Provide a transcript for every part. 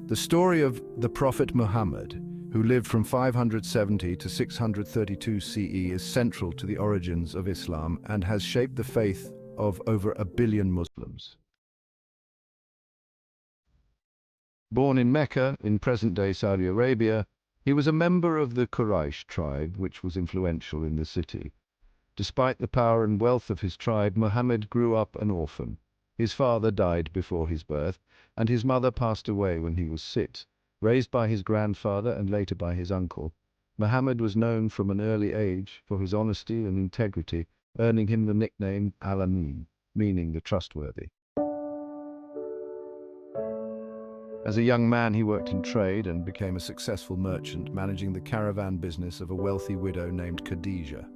The story of the Prophet Muhammad, who lived from 570 to 632 CE, is central to the origins of Islam and has shaped the faith of over 1 billion Muslims. Born in Mecca, in present-day Saudi Arabia, he was a member of the Quraysh tribe, which was influential in the city. Despite the power and wealth of his tribe, Muhammad grew up an orphan. His father died before his birth, and his mother passed away when he was 6. Raised by his grandfather and later by his uncle, Muhammad was known from an early age for his honesty and integrity, earning him the nickname Al-Amin, meaning the trustworthy. As a young man, he worked in trade and became a successful merchant, managing the caravan business of a wealthy widow named Khadija.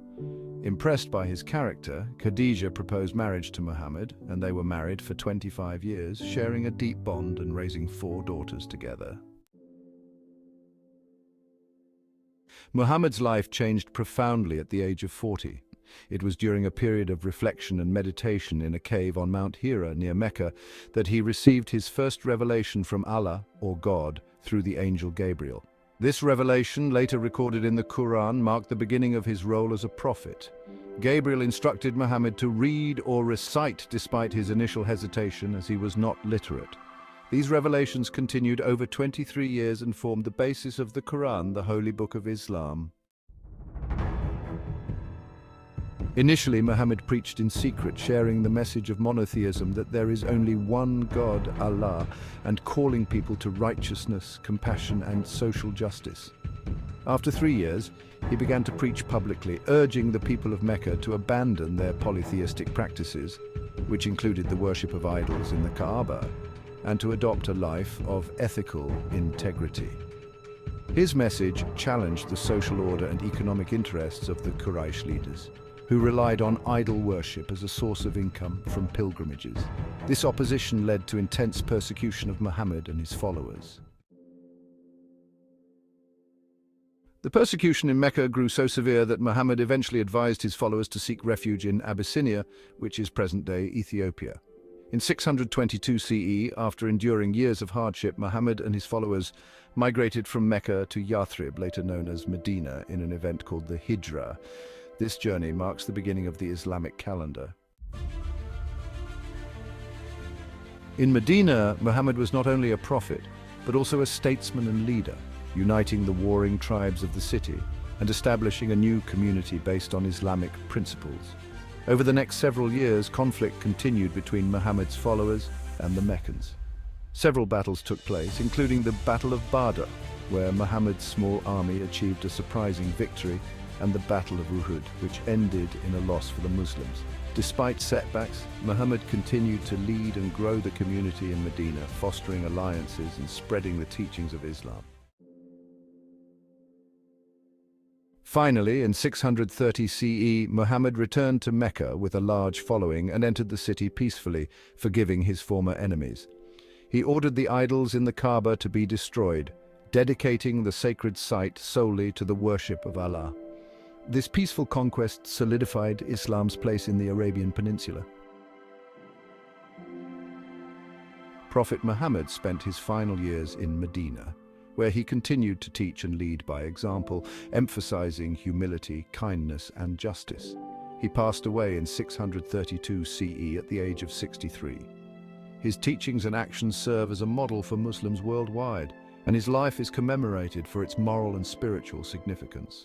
Impressed by his character, Khadija proposed marriage to Muhammad, and they were married for 25 years, sharing a deep bond and raising 4 daughters together. Muhammad's life changed profoundly at the age of 40. It was during a period of reflection and meditation in a cave on Mount Hira near Mecca that he received his first revelation from Allah, or God, through the angel Gabriel. This revelation, later recorded in the Quran, marked the beginning of his role as a prophet. Gabriel instructed Muhammad to read or recite despite his initial hesitation, as he was not literate. These revelations continued over 23 years and formed the basis of the Quran, the holy book of Islam. Initially, Muhammad preached in secret, sharing the message of monotheism, that there is only one God, Allah, and calling people to righteousness, compassion, and social justice. After 3 years, he began to preach publicly, urging the people of Mecca to abandon their polytheistic practices, which included the worship of idols in the Kaaba, and to adopt a life of ethical integrity. His message challenged the social order and economic interests of the Quraysh leaders, who relied on idol worship as a source of income from pilgrimages. This opposition led to intense persecution of Muhammad and his followers. The persecution in Mecca grew so severe that Muhammad eventually advised his followers to seek refuge in Abyssinia, which is present-day Ethiopia. In 622 CE, after enduring years of hardship, Muhammad and his followers migrated from Mecca to Yathrib, later known as Medina, in an event called the Hijra. This journey marks the beginning of the Islamic calendar. In Medina, Muhammad was not only a prophet, but also a statesman and leader, uniting the warring tribes of the city and establishing a new community based on Islamic principles. Over the next several years, conflict continued between Muhammad's followers and the Meccans. Several battles took place, including the Battle of Badr, where Muhammad's small army achieved a surprising victory, and the Battle of Uhud, which ended in a loss for the Muslims. Despite setbacks, Muhammad continued to lead and grow the community in Medina, fostering alliances and spreading the teachings of Islam. Finally, in 630 CE, Muhammad returned to Mecca with a large following and entered the city peacefully, forgiving his former enemies. He ordered the idols in the Kaaba to be destroyed, dedicating the sacred site solely to the worship of Allah. This peaceful conquest solidified Islam's place in the Arabian Peninsula. Prophet Muhammad spent his final years in Medina, where he continued to teach and lead by example, emphasizing humility, kindness, and justice. He passed away in 632 CE at the age of 63. His teachings and actions serve as a model for Muslims worldwide, and his life is commemorated for its moral and spiritual significance.